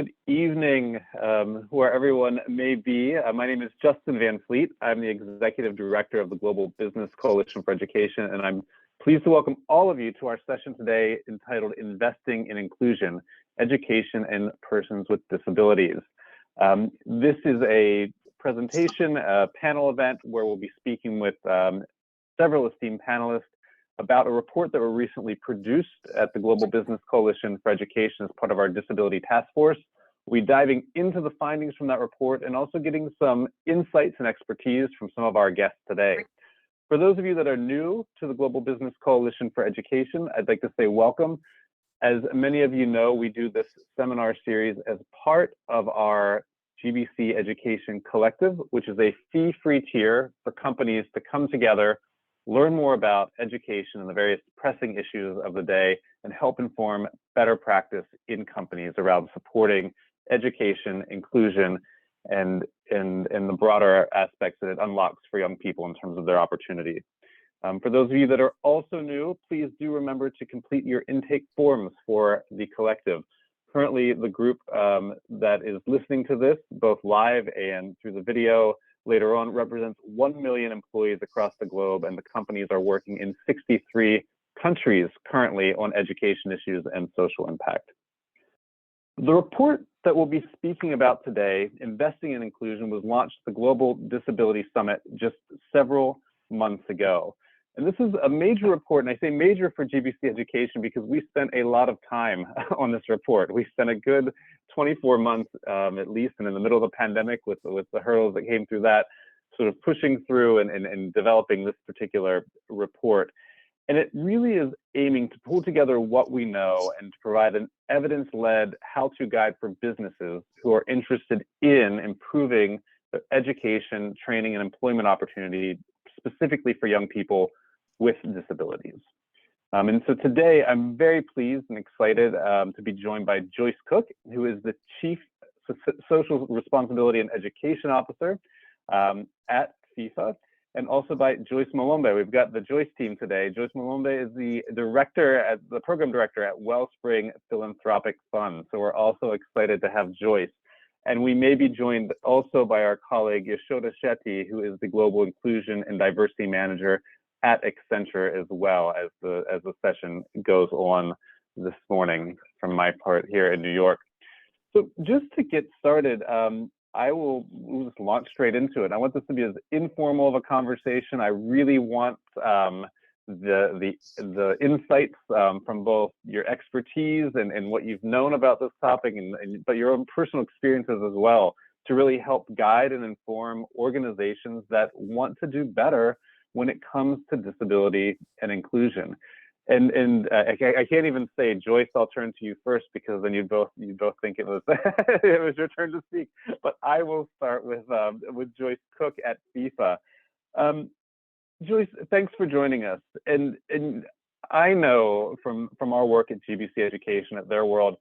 Good evening, where everyone may be. My name is Justin Van Fleet. I'm the Executive Director of the Global Business Coalition for Education, and I'm pleased to welcome all of you to our session today entitled Investing in Inclusion, Education and Persons with Disabilities. This is a presentation, a panel event where we'll be speaking with several esteemed panelists about a report that were recently produced at the Global Business Coalition for Education as part of our Disability Task Force. We'll be diving into the findings from that report and also getting some insights and expertise from some of our guests today. For those of you that are new to the Global Business Coalition for Education, I'd like to say welcome. As many of you know, we do this seminar series as part of our GBC Education Collective, which is a fee-free tier for companies to come together, learn more about education and the various pressing issues of the day, and help inform better practice in companies around supporting education, inclusion, and the broader aspects that it unlocks for young people in terms of their opportunity. For those of you that are also new, please do remember to complete your intake forms for the collective. Currently, the group that is listening to this, both live and through the video later on, represents 1 million employees across the globe, and the companies are working in 63 countries currently on education issues and social impact. The report that we'll be speaking about today, Investing in Inclusion, was launched at the Global Disability Summit just several months ago. And this is a major report, and I say major for GBC Education because we spent a lot of time on this report. We spent a good 24 months at least, and in the middle of the pandemic with the hurdles that came through that, sort of pushing through and developing this particular report. And it really is aiming to pull together what we know and to provide an evidence-led how-to guide for businesses who are interested in improving their education, training, and employment opportunity, specifically for young people with disabilities. And so today I'm very pleased and excited to be joined by Joyce Cook, who is the Chief Social Responsibility and Education Officer at FIFA, and also by Joyce Malombe. We've got the Joyce team today. Joyce Malombe is the program director at Wellspring Philanthropic Fund. So we're also excited to have Joyce. And we may be joined also by our colleague Yashoda Shetty, who is the Global Inclusion and Diversity Manager at Accenture, as well as the session goes on this morning from my part here in New York. So just to get started, we'll just launch straight into it. I want this to be as informal of a conversation. I really want the insights from both your expertise and what you've known about this topic, but your own personal experiences as well, to really help guide and inform organizations that want to do better when it comes to disability and inclusion. And I can't even say, Joyce, I'll turn to you first, because then you both think it was it was your turn to speak. But I will start with Joyce Cook at FIFA. Joyce, thanks for joining us. And I know from our work at GBC Education at their world,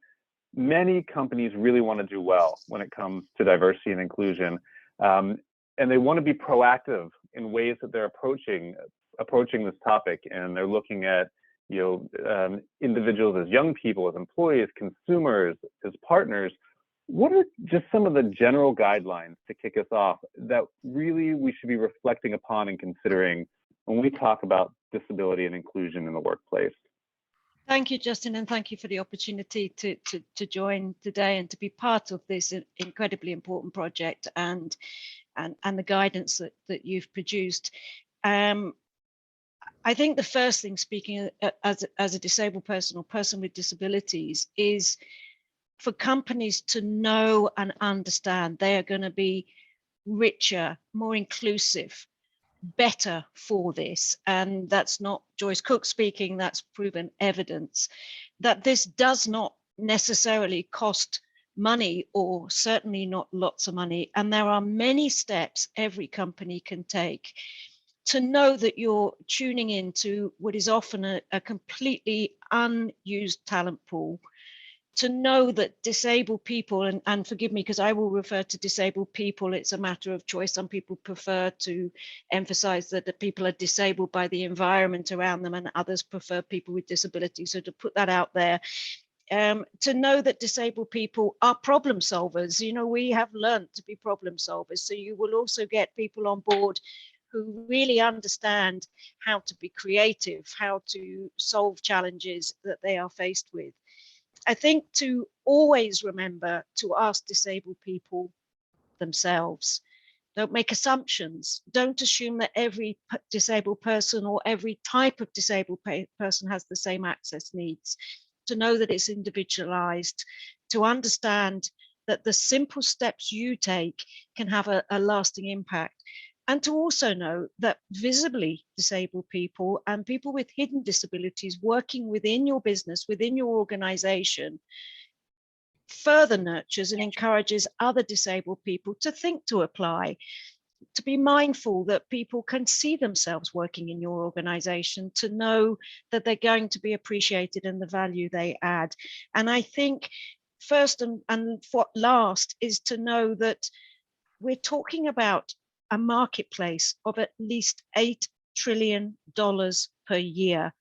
many companies really want to do well when it comes to diversity and inclusion, and they want to be proactive in ways that they're approaching this topic, and they're looking at individuals as young people, as employees, consumers, as partners. What are just some of the general guidelines to kick us off that really we should be reflecting upon and considering when we talk about disability and inclusion in the workplace? Thank you, Justin, and thank you for the opportunity to join today and to be part of this incredibly important project and the guidance that you've produced. I think the first thing, speaking as a disabled person or person with disabilities, is for companies to know and understand they are going to be richer, more inclusive, better for this. And that's not Joyce Cook speaking, that's proven evidence that this does not necessarily cost money, or certainly not lots of money. And there are many steps every company can take to know that you're tuning into what is often a completely unused talent pool, to know that disabled people, and forgive me because I will refer to disabled people, it's a matter of choice. Some people prefer to emphasize that the people are disabled by the environment around them, and others prefer people with disabilities. So to put that out there, to know that disabled people are problem solvers. You know, we have learned to be problem solvers. So you will also get people on board who really understand how to be creative, how to solve challenges that they are faced with. I think to always remember to ask disabled people themselves. Don't make assumptions. Don't assume that every disabled person or every type of disabled person has the same access needs. To know that it's individualized, to understand that the simple steps you take can have a lasting impact. And to also know that visibly disabled people and people with hidden disabilities working within your business, within your organization, further nurtures and encourages other disabled people to think to apply, to be mindful that people can see themselves working in your organization, to know that they're going to be appreciated and the value they add. And I think first and last is to know that we're talking about a marketplace of at least $8 trillion per year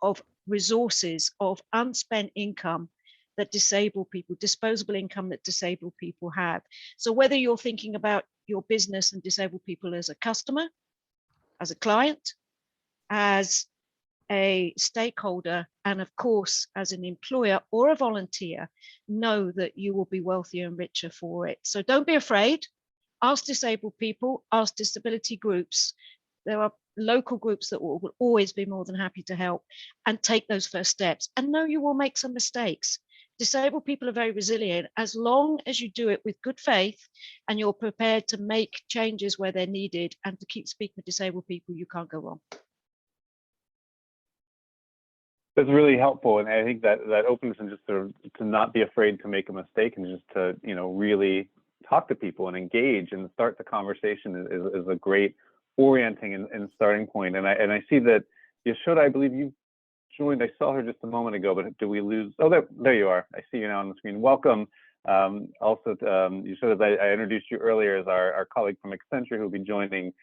of resources, of unspent income that disabled people, disposable income that disabled people have. So whether you're thinking about your business and disabled people as a customer, as a client, as a stakeholder, and of course, as an employer or a volunteer, know that you will be wealthier and richer for it. So don't be afraid. Ask disabled people, ask disability groups. There are local groups that will always be more than happy to help, and take those first steps. And know you will make some mistakes. Disabled people are very resilient as long as you do it with good faith and you're prepared to make changes where they're needed and to keep speaking with disabled people. You can't go wrong. That's really helpful, and I think that openness and just to not be afraid to make a mistake and just to really talk to people and engage and start the conversation is a great orienting and starting point. And I see that Yashoda, I believe you joined. I saw her just a moment ago, but do we lose? Oh, there you are. I see you now on the screen. Welcome. Also, Yashoda, I introduced you earlier as our colleague from Accenture who will be joining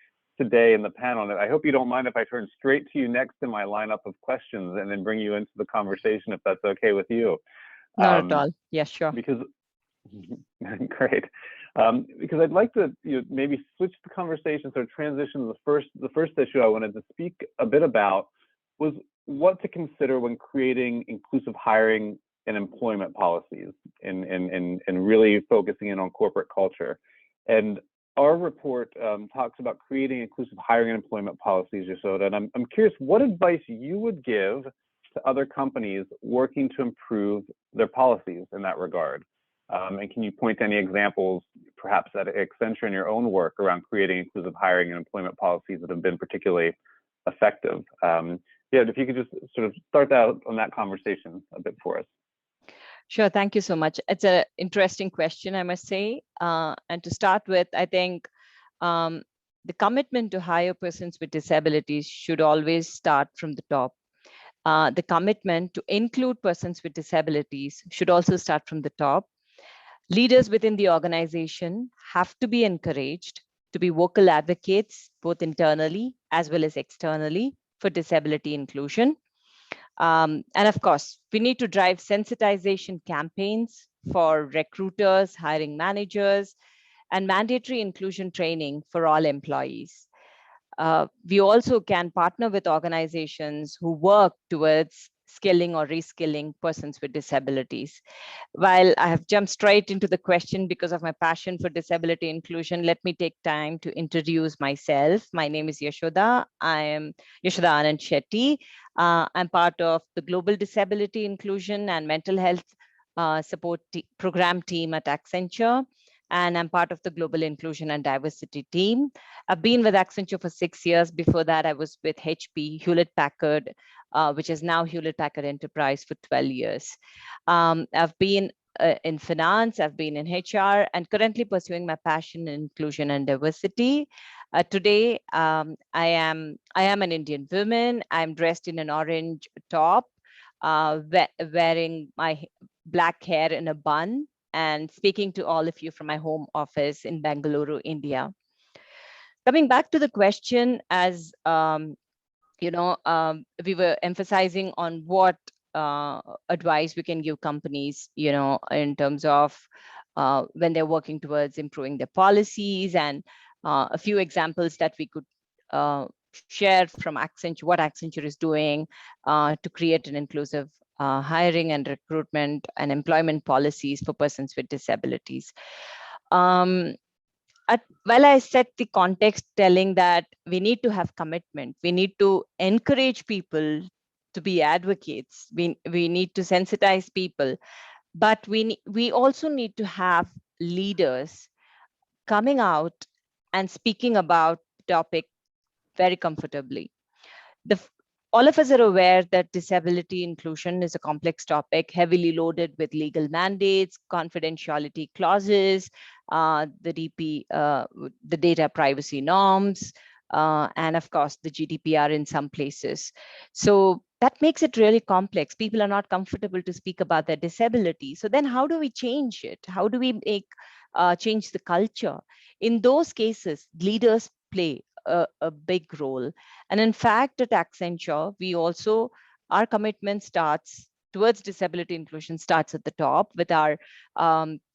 today in the panel. And I hope you don't mind if I turn straight to you next in my lineup of questions and then bring you into the conversation, if that's okay with you. Not at all. Yeah, sure. Because great. Because I'd like to maybe switch the conversation, so transition to the first issue I wanted to speak a bit about was what to consider when creating inclusive hiring and employment policies and really focusing in on corporate culture. And our report talks about creating inclusive hiring and employment policies, Yashoda, and I'm curious what advice you would give to other companies working to improve their policies in that regard. And can you point to any examples, perhaps at Accenture in your own work around creating inclusive hiring and employment policies that have been particularly effective? Yeah, if you could just sort of start out on that conversation a bit for us. Sure, thank you so much. It's an interesting question, I must say. And to start with, I think the commitment to hire persons with disabilities should always start from the top. The commitment to include persons with disabilities should also start from the top. Leaders within the organization have to be encouraged to be vocal advocates, both internally as well as externally, for disability inclusion. And of course, we need to drive sensitization campaigns for recruiters, hiring managers, and mandatory inclusion training for all employees. We also can partner with organizations who work towards skilling or reskilling persons with disabilities. While I have jumped straight into the question because of my passion for disability inclusion, let me take time to introduce myself. My name is Yashoda. I am Yashoda Anand Shetty. I'm part of the Global Disability Inclusion and Mental Health Support Program team at Accenture, and I'm part of the Global Inclusion and Diversity team. I've been with Accenture for 6 years. Before that, I was with HP, Hewlett-Packard, which is now Hewlett-Packard Enterprise, for 12 years. I've been in finance, I've been in HR, and currently pursuing my passion in inclusion and diversity. Today, I am an Indian woman. I'm dressed in an orange top, wearing my black hair in a bun, and speaking to all of you from my home office in Bengaluru, India. Coming back to the question, as we were emphasizing on what advice we can give companies, in terms of when they're working towards improving their policies, and a few examples that we could share from Accenture, what Accenture is doing to create an inclusive hiring and recruitment and employment policies for persons with disabilities. Well, I set the context telling that we need to have commitment. We need to encourage people to be advocates. We need to sensitize people, but we also need to have leaders coming out and speaking about the topic very comfortably. All of us are aware that disability inclusion is a complex topic, heavily loaded with legal mandates, confidentiality clauses, the data privacy norms, and of course, the GDPR in some places. So that makes it really complex. People are not comfortable to speak about their disability. So then how do we change it? How do we change the culture? In those cases, leaders play a big role. And in fact, at Accenture, our commitment starts towards disability inclusion starts at the top with our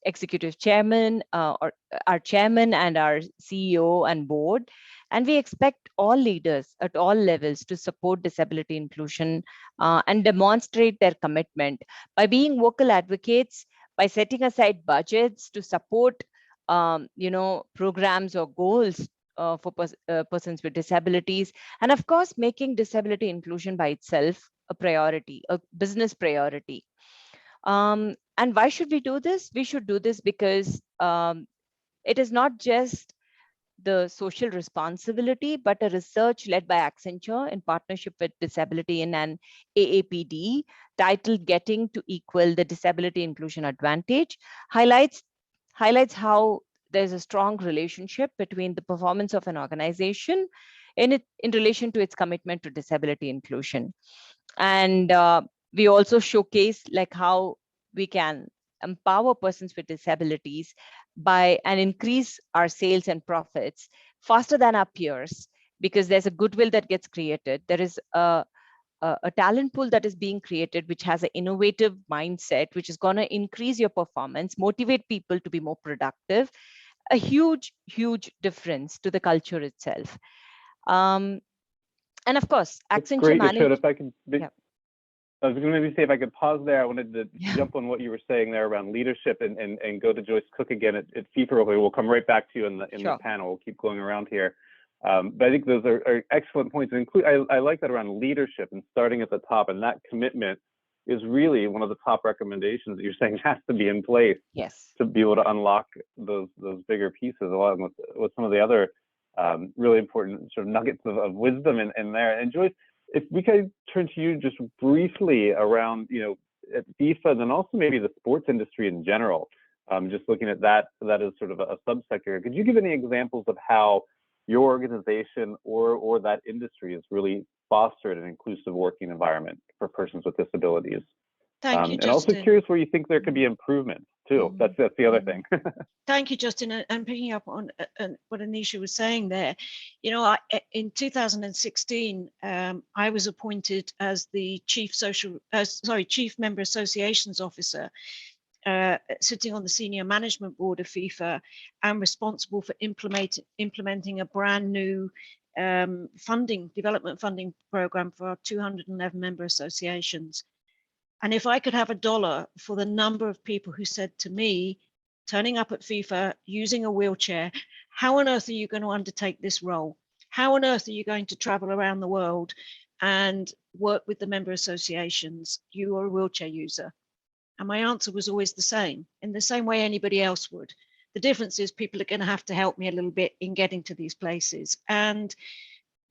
executive chairman, or our chairman and our CEO and board. And we expect all leaders at all levels to support disability inclusion and demonstrate their commitment by being vocal advocates, by setting aside budgets to support programs or goals for persons with disabilities, and of course, making disability inclusion by itself a priority, a business priority. And why should we do this? We should do this because it is not just the social responsibility, but a research led by Accenture in partnership with Disability in an AAPD titled "Getting to Equal the Disability Inclusion Advantage" highlights how there's a strong relationship between the performance of an organization in relation to its commitment to disability inclusion. And we also showcase like how we can empower persons with disabilities and increase our sales and profits faster than our peers, because there's a goodwill that gets created. There is a talent pool that is being created, which has an innovative mindset, which is going to increase your performance, motivate people to be more productive, a huge, huge difference to the culture itself. And of course, Accenture great, managed. If I could, I was going to maybe say if I could pause there. I wanted to jump on what you were saying there around leadership and go to Joyce Cook again at FIFA. We'll come right back to you in the panel. We'll keep going around here. But I think those are excellent points. I like that around leadership and starting at the top, and that commitment is really one of the top recommendations that you're saying has to be in place to be able to unlock those bigger pieces, along with some of the other really important sort of nuggets of wisdom in there. And Joyce, if we could turn to you just briefly around, at FIFA, and then also maybe the sports industry in general, just looking at that as sort of a subsector. Could you give any examples of how your organization or that industry has really fostered an inclusive working environment for persons with disabilities? Thank you, and Justin. Also curious where you think there could be improvement too. That's the other thing. Thank you, Justin. And picking up on what Anisha was saying there, in 2016, I was appointed as the Chief Member Associations Officer, sitting on the senior management board of FIFA, and responsible for implementing a brand new development funding program for our 211 member associations. And if I could have $1 for the number of people who said to me, turning up at FIFA, using a wheelchair, how on earth are you going to undertake this role? How on earth are you going to travel around the world and work with the member associations? You are a wheelchair user. And my answer was always the same, in the same way anybody else would. The difference is people are going to have to help me a little bit in getting to these places. And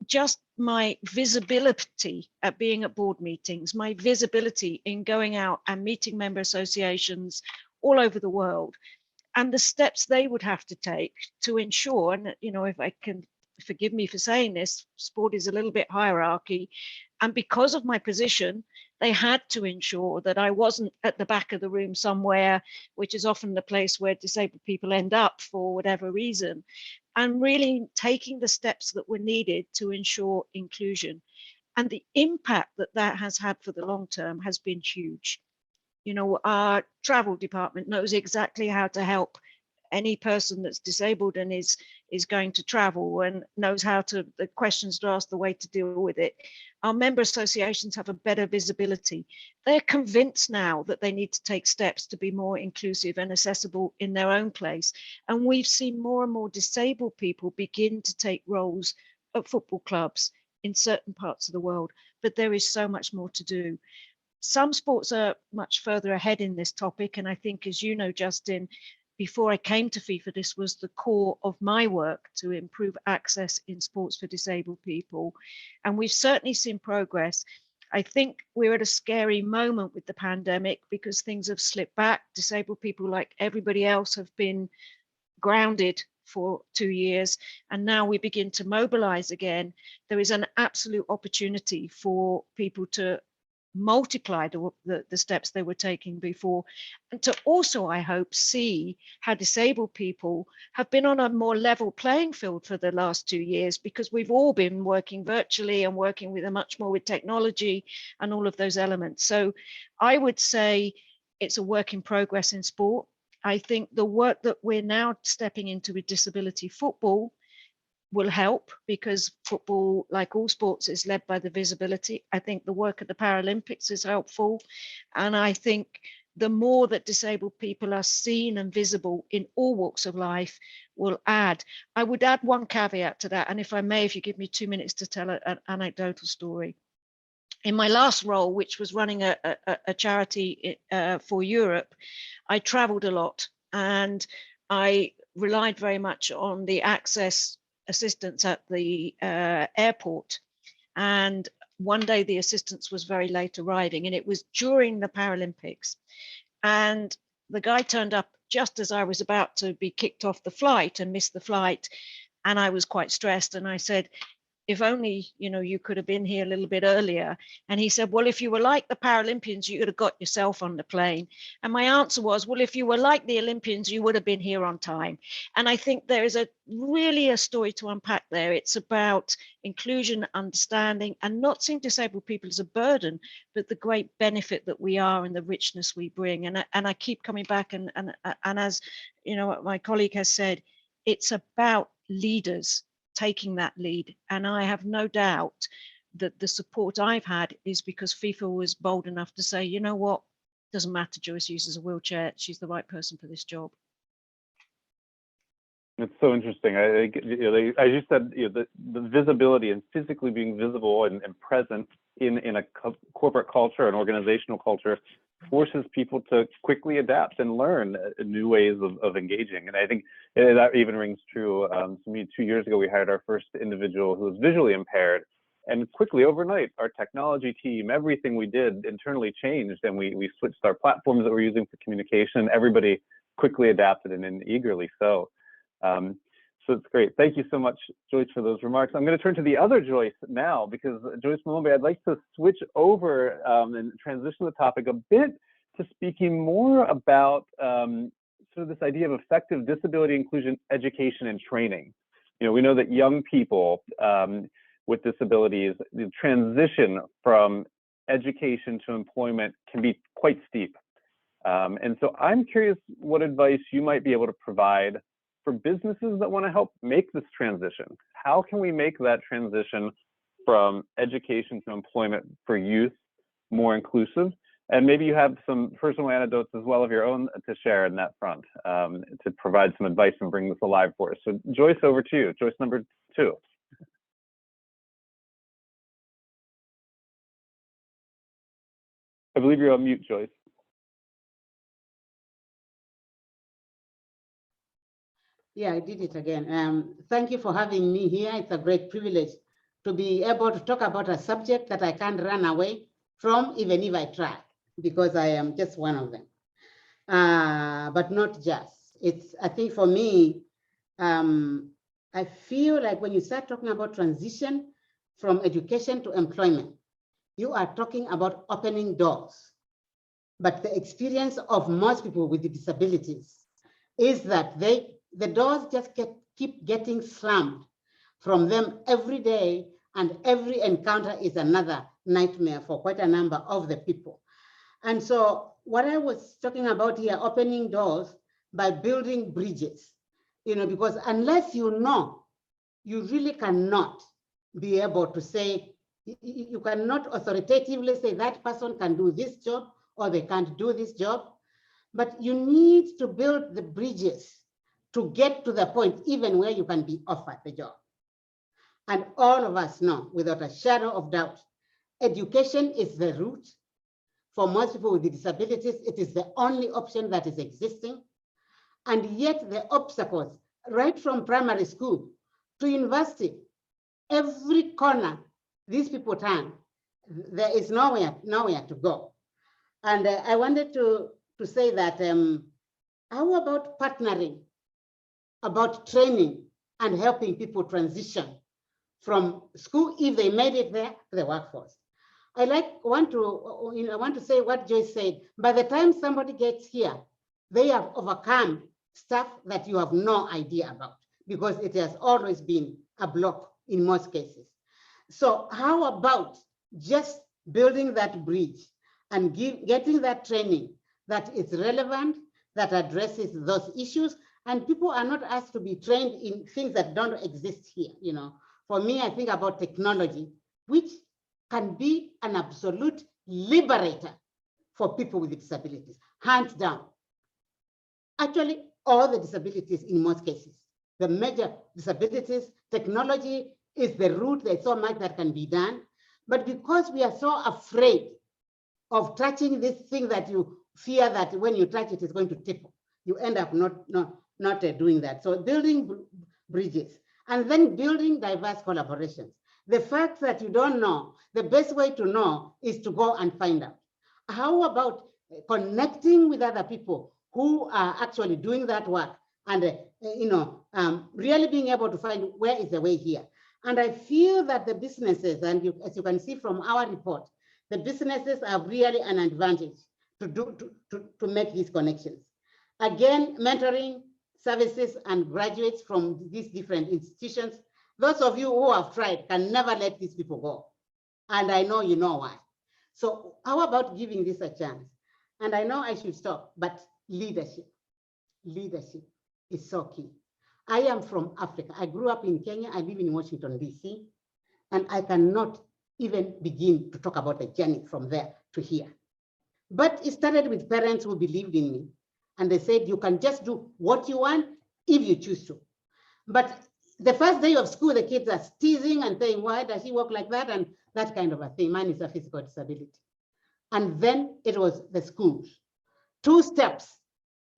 just my visibility at being at board meetings, my visibility in going out and meeting member associations all over the world, and the steps they would have to take to ensure, and if I can, forgive me for saying this, sport is a little bit hierarchy, and because of my position, they had to ensure that I wasn't at the back of the room somewhere, which is often the place where disabled people end up for whatever reason, and really taking the steps that were needed to ensure inclusion. And the impact that that has had for the long term has been huge. You know, our travel department knows exactly how to help any person that's disabled and is going to travel, and knows how to, the questions to ask, the way to deal with it. Our member associations have a better visibility. They're convinced now that they need to take steps to be more inclusive and accessible in their own place. And we've seen more and more disabled people begin to take roles at football clubs in certain parts of the world, but there is so much more to do. Some sports are much further ahead in this topic, and I think, as you know, Justin, before I came to FIFA, this was the core of my work to improve access in sports for disabled people. And we've certainly seen progress. I think we're at a scary moment with the pandemic because things have slipped back. Disabled people, like everybody else, have been grounded for 2 years, and now we begin to mobilize again. There is an absolute opportunity for people to multiply the steps they were taking before, and to also, I hope, see how disabled people have been on a more level playing field for the last 2 years, because we've all been working virtually and working with much more with technology and all of those elements. So I would say it's a work in progress in sport. I think the work that we're now stepping into with disability football will help, because football, like all sports, is led by the visibility. I think the work at the Paralympics is helpful. And I think the more that disabled people are seen and visible in all walks of life will add. I would add one caveat to that. And if I may, if you give me 2 minutes to tell an anecdotal story. In my last role, which was running a charity for Europe, I traveled a lot, and I relied very much on the access assistance at the airport. And one day the assistance was very late arriving, and it was during the Paralympics. And the guy turned up just as I was about to be kicked off the flight and missed the flight. And I was quite stressed. And I said, if only, you know, you could have been here a little bit earlier. And he said, well, if you were like the Paralympians, you could have got yourself on the plane. And my answer was, well, if you were like the Olympians, you would have been here on time. And I think there is really a story to unpack there. It's about inclusion, understanding, and not seeing disabled people as a burden, but the great benefit that we are and the richness we bring. And I keep coming back, and as you know, what my colleague has said, it's about leaders taking that lead. And I have no doubt that the support I've had is because FIFA was bold enough to say, you know what, doesn't matter, Joyce uses a wheelchair, she's the right person for this job. It's so interesting. As you said, the visibility and physically being visible and present in a corporate culture, an organizational culture, forces people to quickly adapt and learn new ways of engaging. And I think that even rings true to me. 2 years ago, we hired our first individual who was visually impaired, and quickly overnight, our technology team, everything we did internally changed, and we switched our platforms that we're using for communication. Everybody quickly adapted, and eagerly so. So it's great. Thank you so much, Joyce, for those remarks. I'm going to turn to the other Joyce now, because Joyce Malombe, I'd like to switch over and transition the topic a bit to speaking more about sort of this idea of effective disability inclusion education and training. You know, we know that young people with disabilities, the transition from education to employment can be quite steep. And so I'm curious what advice you might be able to provide for businesses that want to help make this transition. How can we make that transition from education to employment for youth more inclusive? And maybe you have some personal anecdotes as well of your own to share in that front, to provide some advice and bring this alive for us. So Joyce, over to you. Joyce number 2. I believe you're on mute, Joyce. Yeah, I did it again. Thank you for having me here. It's a great privilege to be able to talk about a subject that I can't run away from, even if I try, because I am just one of them. But not just. I think for me, I feel like when you start talking about transition from education to employment, you are talking about opening doors. But the experience of most people with disabilities is that the doors just keep getting slammed from them every day And every encounter is another nightmare for quite a number of the people. And so what I was talking about here, opening doors by building bridges, because unless you know, you really cannot be able to say, you cannot authoritatively say that person can do this job or they can't do this job, but you need to build the bridges to get to the point even where you can be offered the job. And all of us know, without a shadow of doubt, education is the route. For most people with disabilities, it is the only option that is existing. And yet the obstacles, right from primary school to university, every corner these people turn, there is nowhere to go. And I wanted to say that, how about partnering, about training and helping people transition from school, if they made it there, to the workforce. I want to say what Joyce said. By the time somebody gets here, they have overcome stuff that you have no idea about, because it has always been a block in most cases. So how about just building that bridge and getting that training that is relevant, that addresses those issues, and people are not asked to be trained in things that don't exist here. For me, I think about technology, which can be an absolute liberator for people with disabilities, hands down. Actually, all the disabilities in most cases, the major disabilities, technology is the route. There's so much that can be done. But because we are so afraid of touching this thing that you fear that when you touch it, it's going to tip, you end up not doing that. So building bridges and then building diverse collaborations. The fact that you don't know, the best way to know is to go and find out. How about connecting with other people who are actually doing that work and really being able to find where is the way here. And I feel that the businesses, and as you can see from our report, the businesses are really an advantage to make these connections. Again, mentoring services and graduates from these different institutions. Those of you who have tried can never let these people go. And I know you know why. So how about giving this a chance? And I know I should stop, but leadership is so key. I am from Africa. I grew up in Kenya. I live in Washington, DC. And I cannot even begin to talk about the journey from there to here. But it started with parents who believed in me. And they said, you can just do what you want if you choose to. But the first day of school, the kids are teasing and saying, why does he walk like that? And that kind of a thing. Mine is a physical disability. And then it was the schools. 2 steps,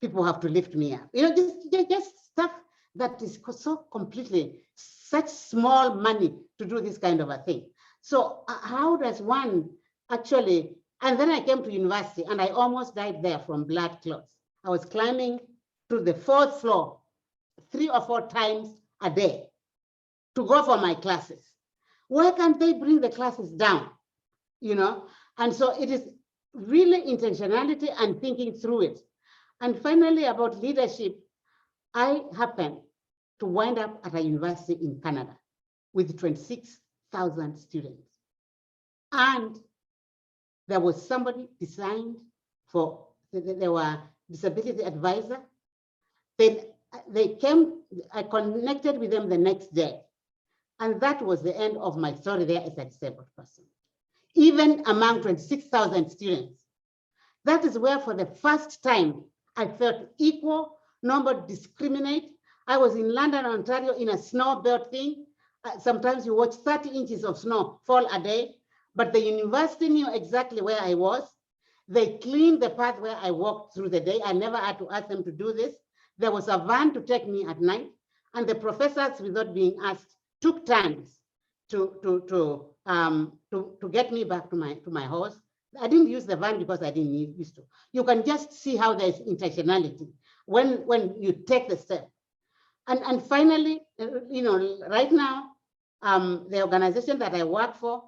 people have to lift me up. Just stuff that is so completely, such small money to do this kind of a thing. So how does one actually, and then I came to university and I almost died there from blood clots. I was climbing to the 4th floor 3 or 4 times a day to go for my classes. Why can't they bring the classes down? And so it is really intentionality and thinking through it. And finally, about leadership, I happened to wind up at a university in Canada with 26,000 students. And there was somebody designed for, there were disability advisor. They came, I connected with them the next day. And that was the end of my story there as a disabled person. Even among 26,000 students. That is where for the first time I felt equal, nobody discriminate. I was in London, Ontario in a snow belt thing. Sometimes you watch 30 inches of snow fall a day, but the university knew exactly where I was. They cleaned the path where I walked through the day. I never had to ask them to do this. There was a van to take me at night, and the professors, without being asked, took turns to get me back to my house. I didn't use the van because I didn't used to. You can just see how there's intentionality when you take the step. And finally, right now, the organization that I work for,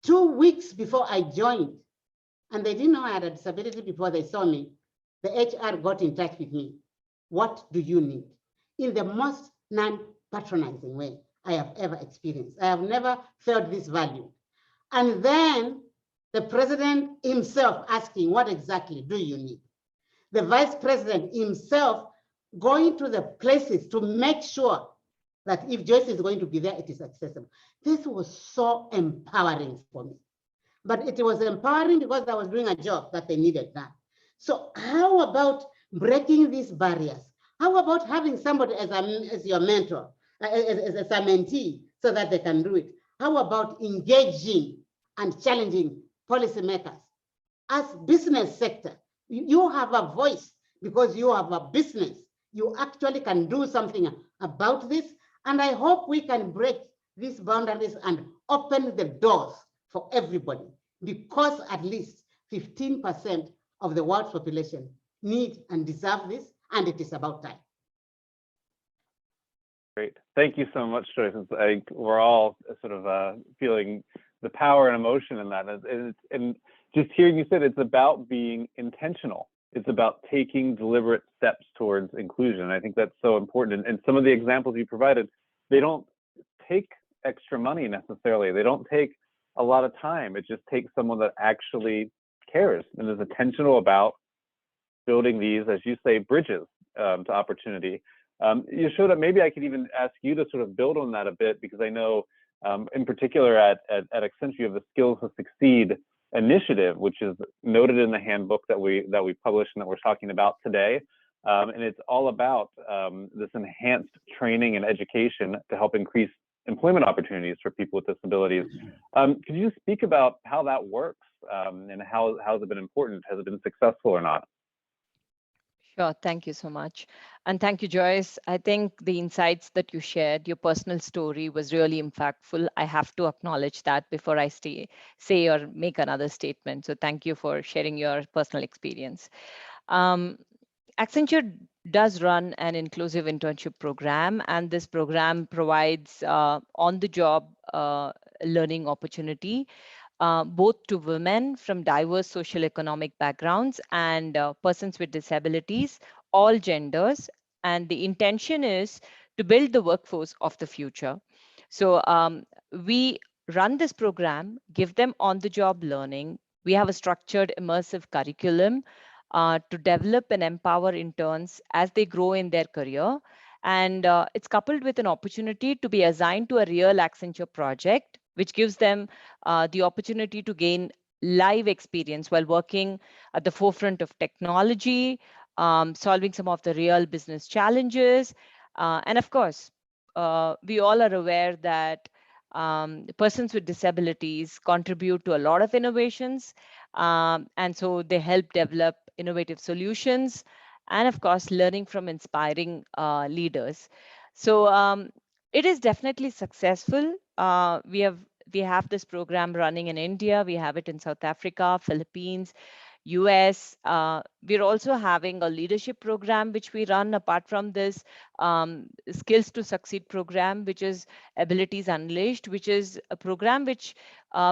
2 weeks before I joined, and they didn't know I had a disability before they saw me, the HR got in touch with me. What do you need? In the most non-patronizing way. I have ever experienced. I have never felt this value. And then the president himself asking, what exactly do you need? The vice president himself going to the places to make sure that if Joyce is going to be there, it is accessible. This was so empowering for me. But it was empowering because I was doing a job that they needed done. So how about breaking these barriers? How about having somebody as your mentor, as a mentee, so that they can do it? How about engaging and challenging policymakers? As business sector, you have a voice because you have a business. You actually can do something about this. And I hope we can break these boundaries and open the doors for everybody, because at least 15% of the world's population need and deserve this, and it is about time. Great. Thank you so much, Joyce. We're all sort of feeling the power and emotion in that. And just hearing you said, it's about being intentional. It's about taking deliberate steps towards inclusion. I think that's so important. And some of the examples you provided, they don't take extra money necessarily. They don't take a lot of time. It just takes someone that actually cares and is intentional about building these, as you say, bridges to opportunity. You showed up, maybe I could even ask you to sort of build on that a bit, because I know in particular at Accenture, you have the Skills to Succeed initiative, which is noted in the handbook that we published and that we're talking about today. And it's all about this enhanced training and education to help increase employment opportunities for people with disabilities. Could you speak about how that works and how has it been important? Has it been successful or not? Sure, thank you so much. And thank you, Joyce. I think the insights that you shared, your personal story was really impactful. I have to acknowledge that before I say or make another statement. So thank you for sharing your personal experience. Accenture does run an inclusive internship program, and this program provides on-the-job learning opportunity both to women from diverse social economic backgrounds and persons with disabilities, all genders. And the intention is to build the workforce of the future. So we run this program, give them on-the-job learning. We have a structured immersive curriculum to develop and empower interns as they grow in their career. And it's coupled with an opportunity to be assigned to a real Accenture project, which gives them the opportunity to gain live experience while working at the forefront of technology, solving some of the real business challenges. And of course, we all are aware that persons with disabilities contribute to a lot of innovations. And so they help develop innovative solutions, and of course, learning from inspiring leaders. So it is definitely successful. We have this program running in India. We have it in South Africa, Philippines, US. We're also having a leadership program, which we run apart from this Skills to Succeed program, which is Abilities Unleashed, which is a program which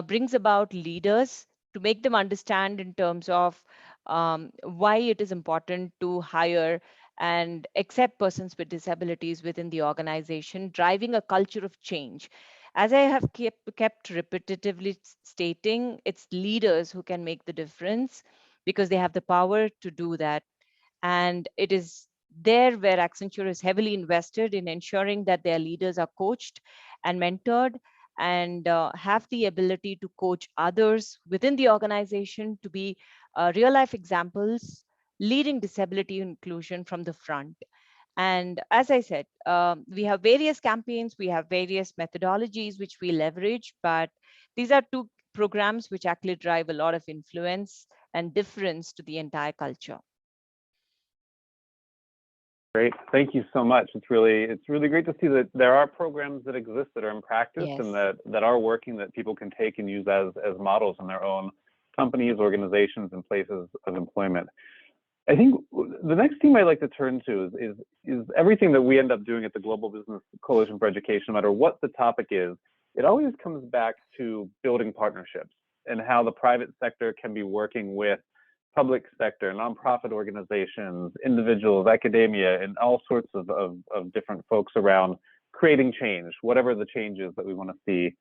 brings about leaders to make them understand in terms of why it is important to hire and accept persons with disabilities within the organization, driving a culture of change. As I have kept repetitively stating, it's leaders who can make the difference because they have the power to do that. And it is there where Accenture is heavily invested in ensuring that their leaders are coached and mentored and have the ability to coach others within the organization to be real life examples, leading disability inclusion from the front. And as I said, we have various campaigns, we have various methodologies which we leverage, but these are two programs which actually drive a lot of influence and difference to the entire culture. Great, thank you so much. It's really great to see that there are programs that exist that are in practice, yes, and that are working, that people can take and use as models in their own companies, organizations, and places of employment. I think the next theme I'd like to turn to is everything that we end up doing at the Global Business Coalition for Education, no matter what the topic is, it always comes back to building partnerships and how the private sector can be working with public sector, nonprofit organizations, individuals, academia, and all sorts of different folks around creating change, whatever the change is that we want to see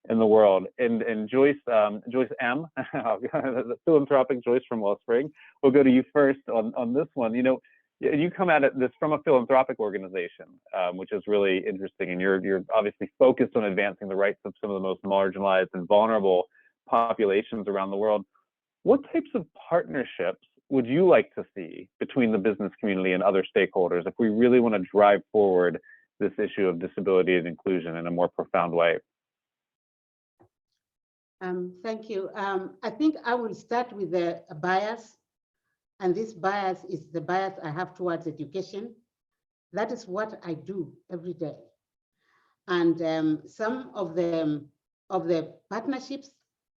in the world. And Joyce M, the philanthropic Joyce from Wellspring, we'll go to you first on this one. You know, you come at this from a philanthropic organization, which is really interesting, and you're obviously focused on advancing the rights of some of the most marginalized and vulnerable populations around the world. What types of partnerships would you like to see between the business community and other stakeholders if we really want to drive forward this issue of disability and inclusion in a more profound way? Thank you. I think I will start with a bias, and this bias is the bias I have towards education. That is what I do every day. And some of the partnerships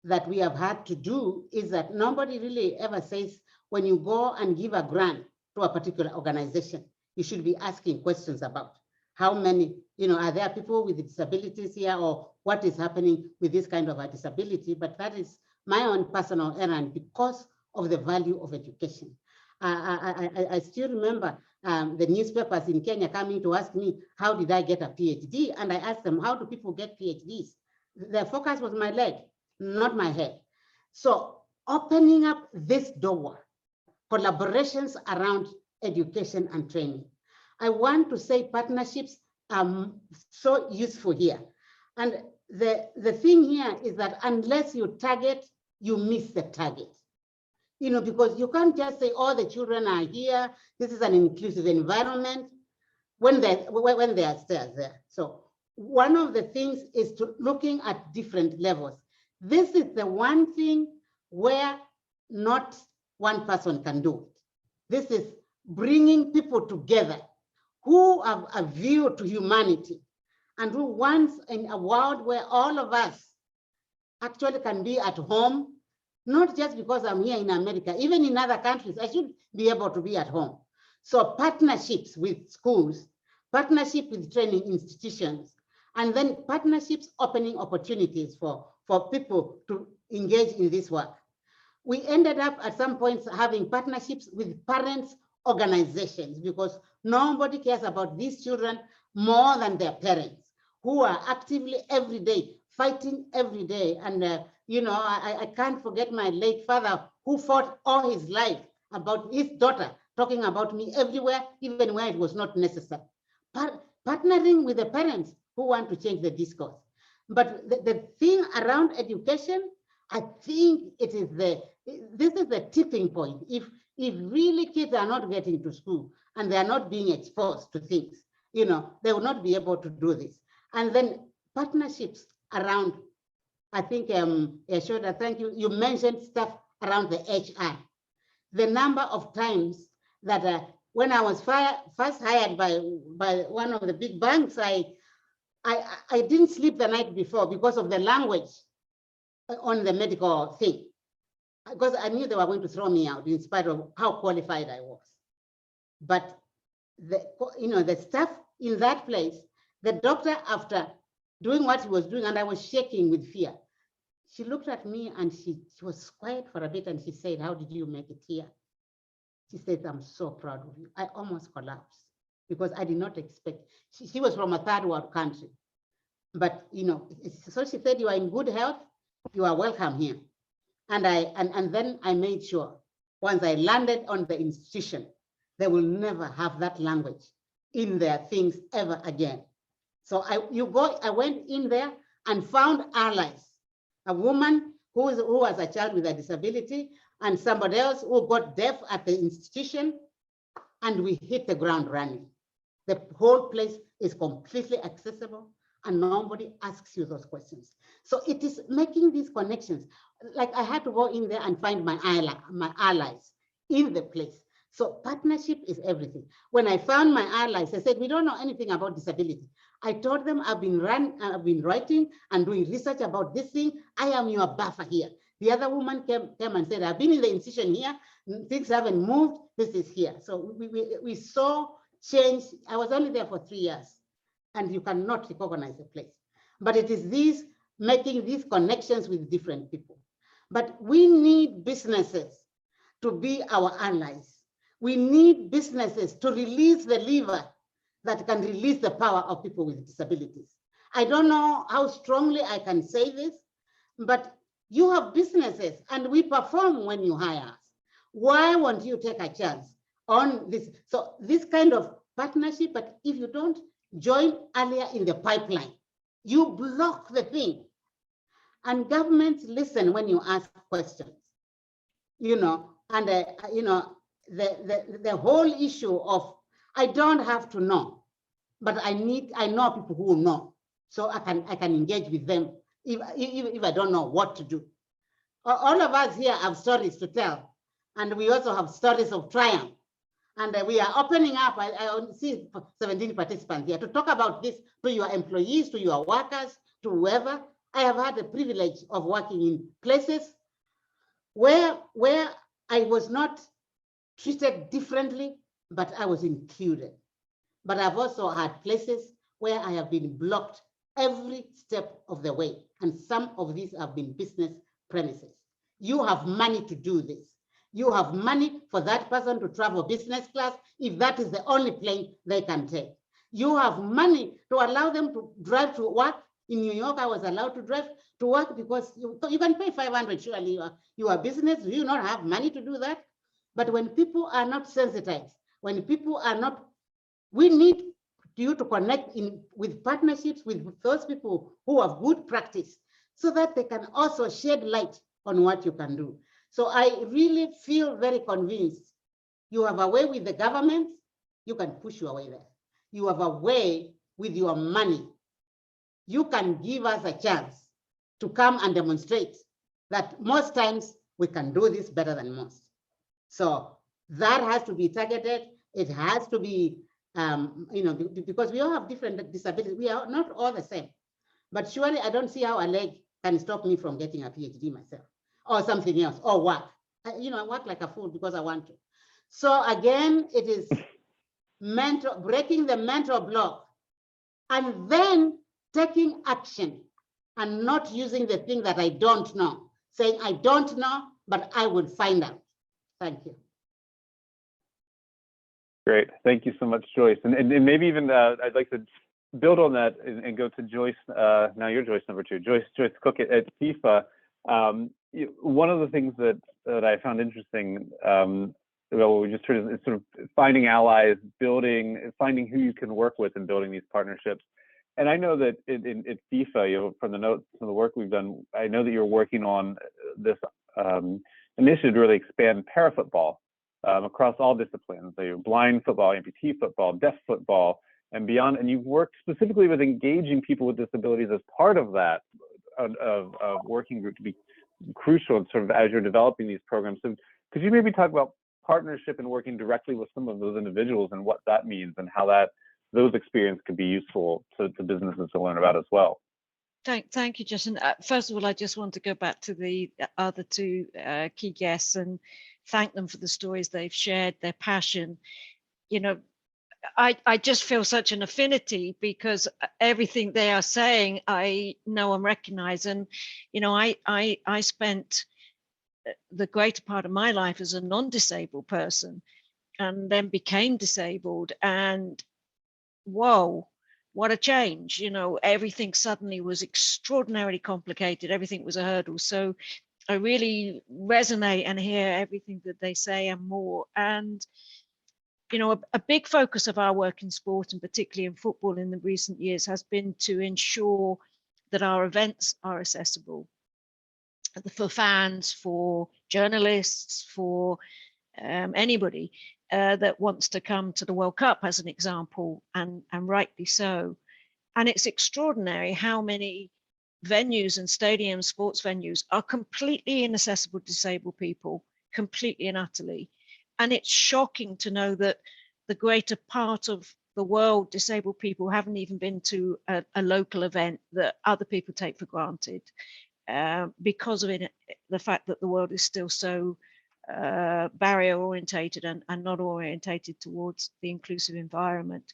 that we have had to do is that nobody really ever says, when you go and give a grant to a particular organization, you should be asking questions about how many, you know, are there people with disabilities here, or what is happening with this kind of a disability? But that is my own personal errand because of the value of education. I still remember the newspapers in Kenya coming to ask me, how did I get a PhD? And I asked them, how do people get PhDs? Their focus was my leg, not my head. So opening up this door, collaborations around education and training. I want to say partnerships are so useful here. And the thing here is that unless you target, you miss the target. You know, because you can't just say all the children are here, this is an inclusive environment, when they are still there. So one of the things is to looking at different levels. This is the one thing where not one person can do it. This is bringing people together who have a view to humanity and who wants in a world where all of us actually can be at home, not just because I'm here in America, even in other countries, I should be able to be at home. So partnerships with schools, partnership with training institutions, and then partnerships opening opportunities for people to engage in this work. We ended up at some points having partnerships with parents' organizations because nobody cares about these children more than their parents, who are actively every day, fighting every day. And you know, I can't forget my late father who fought all his life about his daughter, talking about me everywhere, even where it was not necessary. Partnering with the parents who want to change the discourse. But the thing around education, I think it is this is the tipping point. If really kids are not getting to school and they are not being exposed to things, you know, they will not be able to do this. And then partnerships around, I think, Yashoda, thank you. You mentioned stuff around the HR. The number of times that when I was first hired by one of the big banks, I didn't sleep the night before because of the language on the medical thing, because I knew they were going to throw me out in spite of how qualified I was. But the staff in that place, the doctor, after doing what he was doing, and I was shaking with fear, she looked at me and she was quiet for a bit and she said, "How did you make it here?" She said, "I'm so proud of you." I almost collapsed because I did not expect. She was from a third world country. But, you know, so she said, "You are in good health, you are welcome here." And then I made sure once I landed on the institution, they will never have that language in their things ever again. So I went in there and found allies, a woman who was a child with a disability and somebody else who got deaf at the institution, and we hit the ground running. The whole place is completely accessible and nobody asks you those questions. So it is making these connections. Like I had to go in there and find my allies in the place. So partnership is everything. When I found my allies, I said, "We don't know anything about disability." I told them, I've been writing and doing research about this thing. I am your buffer here. The other woman came and said, "I've been in the institution here. Things haven't moved. This is here." So we saw change. I was only there for 3 years, and you cannot recognize the place. But it is these making these connections with different people. But we need businesses to be our allies. We need businesses to release the lever that can release the power of people with disabilities. I don't know how strongly I can say this, but you have businesses and we perform when you hire us. Why won't you take a chance on this? So this kind of partnership, but if you don't join earlier in the pipeline, you block the thing. And governments listen when you ask questions, you know, and you know, the whole issue of, I don't have to know, but I know people who know, so I can engage with them if I don't know what to do. All of us here have stories to tell, and we also have stories of triumph. And we are opening up, I only see 17 participants here, to talk about this to your employees, to your workers, to whoever. I have had the privilege of working in places where I was not treated differently, but I was included. But I've also had places where I have been blocked every step of the way. And some of these have been business premises. You have money to do this. You have money for that person to travel business class if that is the only plane they can take. You have money to allow them to drive to work. In New York, I was allowed to drive to work because you can pay 500, surely you are business. Do you not have money to do that? But when people are not sensitized, when people are not, we need you to connect with partnerships with those people who have good practice so that they can also shed light on what you can do. So I really feel very convinced. You have a way with the government, you can push your way there. You have a way with your money. You can give us a chance to come and demonstrate that most times we can do this better than most. So that has to be targeted. It has to be, you know, because we all have different disabilities. We are not all the same. But surely I don't see how a leg can stop me from getting a PhD myself or something else, or work. You know, I work like a fool because I want to. So again, it is breaking the mental block and then taking action and not using the thing that I don't know, saying I don't know, but I will find out. Thank you. Great. Thank you so much, Joyce. And maybe even I'd like to build on that and go to Joyce. Now you're Joyce number 2. Joyce Cook at FIFA. One of the things that I found interesting, well, we just heard is sort of finding allies, finding who you can work with and building these partnerships. And I know that at FIFA, you know, from the notes, from the work we've done, I know that you're working on this initiative to really expand parafootball across all disciplines. So blind football, amputee football, deaf football, and beyond. And you've worked specifically with engaging people with disabilities as part of that of working group to be crucial sort of as you're developing these programs. So could you maybe talk about partnership and working directly with some of those individuals and what that means and how those experiences could be useful to businesses to learn about as well? Thank you, Justin. First of all, I just want to go back to the other 2 key guests and thank them for the stories they've shared, their passion. You know, I just feel such an affinity because everything they are saying, I know and recognize. And, you know, I spent the greater part of my life as a non-disabled person and then became disabled. And whoa, what a change. You know, everything suddenly was extraordinarily complicated. Everything was a hurdle. So I really resonate and hear everything that they say and more. And, you know, a big focus of our work in sport, and particularly in football in the recent years, has been to ensure that our events are accessible for fans, for journalists, for anybody that wants to come to the World Cup, as an example, and rightly so. And it's extraordinary how many venues and stadiums, sports venues, are completely inaccessible to disabled people, completely and utterly. And it's shocking to know that the greater part of the world, disabled people haven't even been to a local event that other people take for granted because of the fact that the world is still so barrier orientated and not orientated towards the inclusive environment.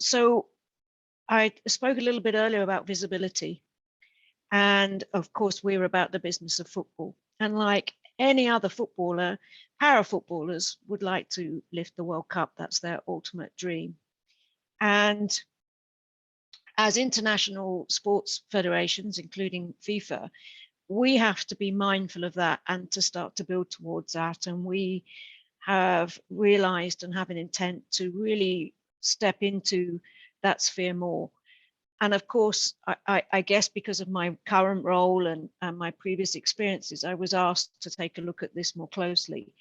So I spoke a little bit earlier about visibility. And of course, we're about the business of football. And like any other footballer, para footballers would like to lift the World Cup. That's their ultimate dream. And as international sports federations, including FIFA, we have to be mindful of that and to start to build towards that. And we have realized and have an intent to really step into that sphere more. And of course, I guess because of my current role and my previous experiences, I was asked to take a look at this more closely.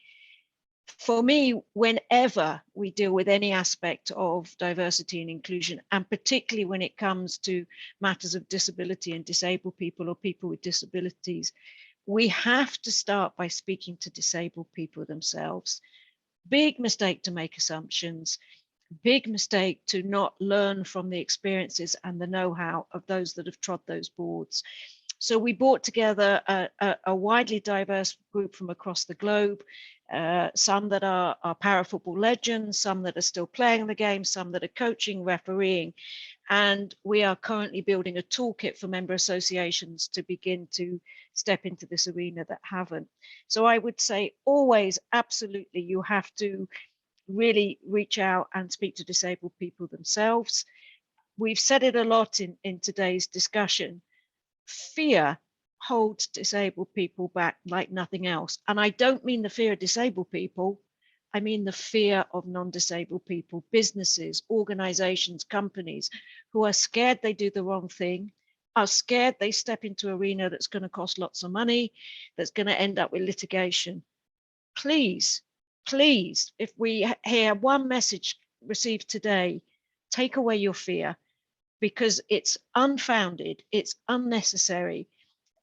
For me, whenever we deal with any aspect of diversity and inclusion, and particularly when it comes to matters of disability and disabled people or people with disabilities, we have to start by speaking to disabled people themselves. Big mistake to make assumptions, big mistake to not learn from the experiences and the know-how of those that have trod those boards. So we brought together a widely diverse group from across the globe, some that are para-football legends, some that are still playing the game, some that are coaching, refereeing. And we are currently building a toolkit for member associations to begin to step into this arena that haven't. So I would say always, absolutely, you have to really reach out and speak to disabled people themselves. We've said it a lot in today's discussion. Fear holds disabled people back like nothing else. And I don't mean the fear of disabled people. I mean the fear of non-disabled people, businesses, organizations, companies who are scared they do the wrong thing, are scared they step into an arena that's going to cost lots of money, that's going to end up with litigation. Please, please, if we hear one message received today, take away your fear, because it's unfounded, it's unnecessary.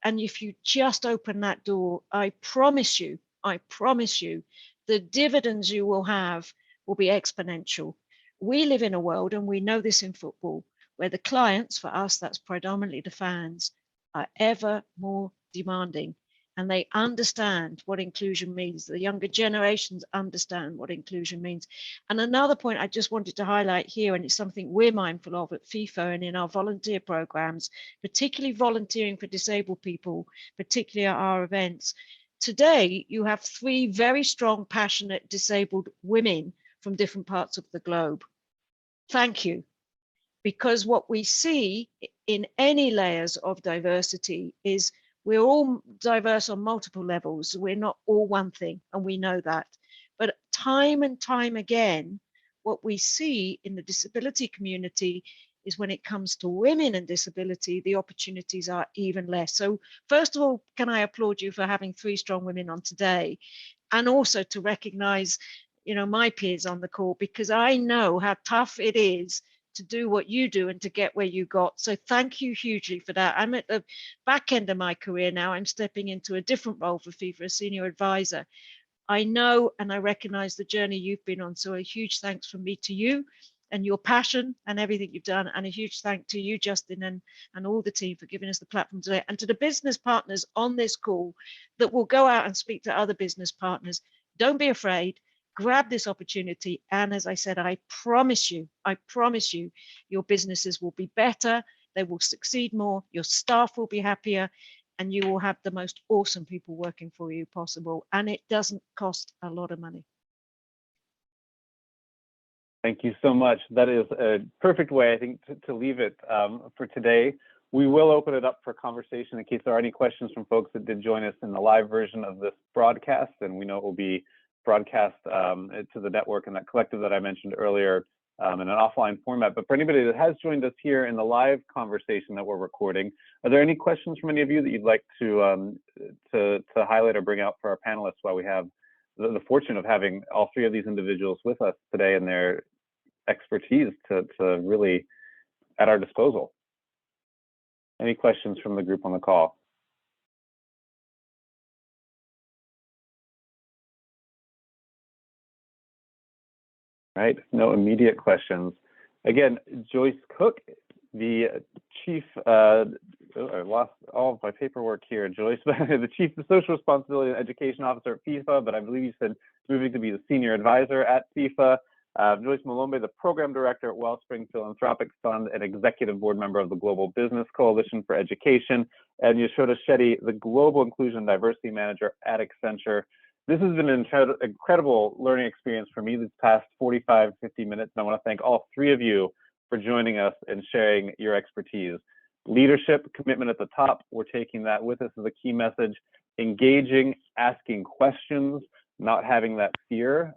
And if you just open that door, I promise you, the dividends you will have will be exponential. We live in a world, and we know this in football, where the clients, for us, that's predominantly the fans, are ever more demanding. And they understand what inclusion means. The younger generations understand what inclusion means. And another point I just wanted to highlight here, and it's something we're mindful of at FIFA and in our volunteer programs, particularly volunteering for disabled people, particularly at our events. Today, you have 3 very strong, passionate, disabled women from different parts of the globe. Thank you. Because what we see in any layers of diversity is we're all diverse on multiple levels. We're not all one thing, and we know that. But time and time again, what we see in the disability community is when it comes to women and disability, the opportunities are even less. So first of all, can I applaud you for having 3 strong women on today, and also to recognize, you know, my peers on the call, because I know how tough it is to do what you do and to get where you got. So thank you hugely for that. I'm at the back end of my career now. I'm stepping into a different role for FIFA, a senior advisor. I know and I recognize the journey you've been on. So a huge thanks from me to you and your passion and everything you've done. And a huge thank to you, Justin, and all the team for giving us the platform today. And to the business partners on this call that will go out and speak to other business partners. Don't be afraid. Grab this opportunity. And as I said, I promise you, your businesses will be better. They will succeed more. Your staff will be happier. And you will have the most awesome people working for you possible. And it doesn't cost a lot of money. Thank you so much. That is a perfect way, I think, to leave it for today. We will open it up for conversation in case there are any questions from folks that did join us in the live version of this broadcast. And we know it will be broadcast to the network and that collective that I mentioned earlier in an offline format. But for anybody that has joined us here in the live conversation that we're recording, are there any questions from any of you that you'd like to highlight or bring out for our panelists while we have the fortune of having all 3 of these individuals with us today and their expertise to really at our disposal? Any questions from the group on the call? Right, no immediate questions. Again, Joyce Cook, the chief, I lost all of my paperwork here, Joyce, the chief social responsibility and education officer at FIFA, but I believe you said moving to be the senior advisor at FIFA. Joyce Malombe, the program director at Wellspring Philanthropic Fund and executive board member of the Global Business Coalition for Education, and Yashoda Shetty, the global inclusion and diversity manager at Accenture. This has been an incredible learning experience for me these past 45, 50 minutes. And I want to thank all 3 of you for joining us and sharing your expertise. Leadership, commitment at the top, we're taking that with us as a key message. Engaging, asking questions, not having that fear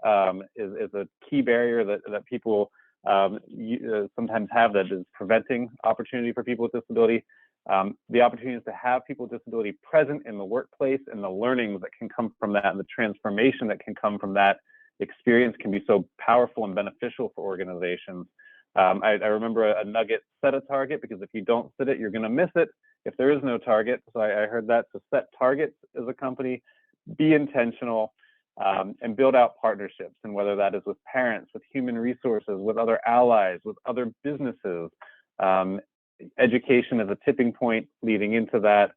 is a key barrier that people sometimes have that is preventing opportunity for people with disability. The opportunity is to have people with disability present in the workplace, and the learnings that can come from that and the transformation that can come from that experience can be so powerful and beneficial for organizations. I remember a nugget: set a target, because if you don't set it, you're going to miss it if there is no target. So I heard that. So set targets as a company, be intentional, and build out partnerships. And whether that is with parents, with human resources, with other allies, with other businesses, education is a tipping point leading into that.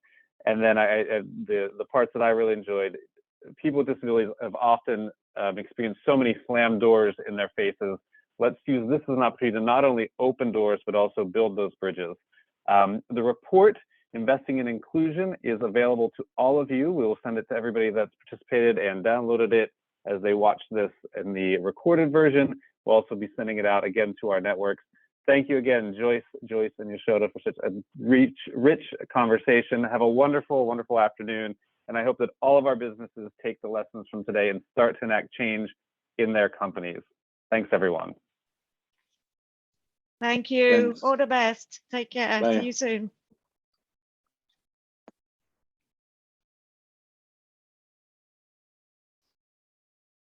And then the parts that I really enjoyed: people with disabilities have often experienced so many slammed doors in their faces. Let's use this as an opportunity to not only open doors, but also build those bridges. The report, Investing in Inclusion, is available to all of you. We will send it to everybody that's participated and downloaded it as they watch this in the recorded version. We'll also be sending it out again to our networks. Thank you again, Joyce, and Yashoda, for such a rich conversation. Have a wonderful, wonderful afternoon. And I hope that all of our businesses take the lessons from today and start to enact change in their companies. Thanks, everyone. Thank you. Thanks. All the best. Take care. Bye. See you soon.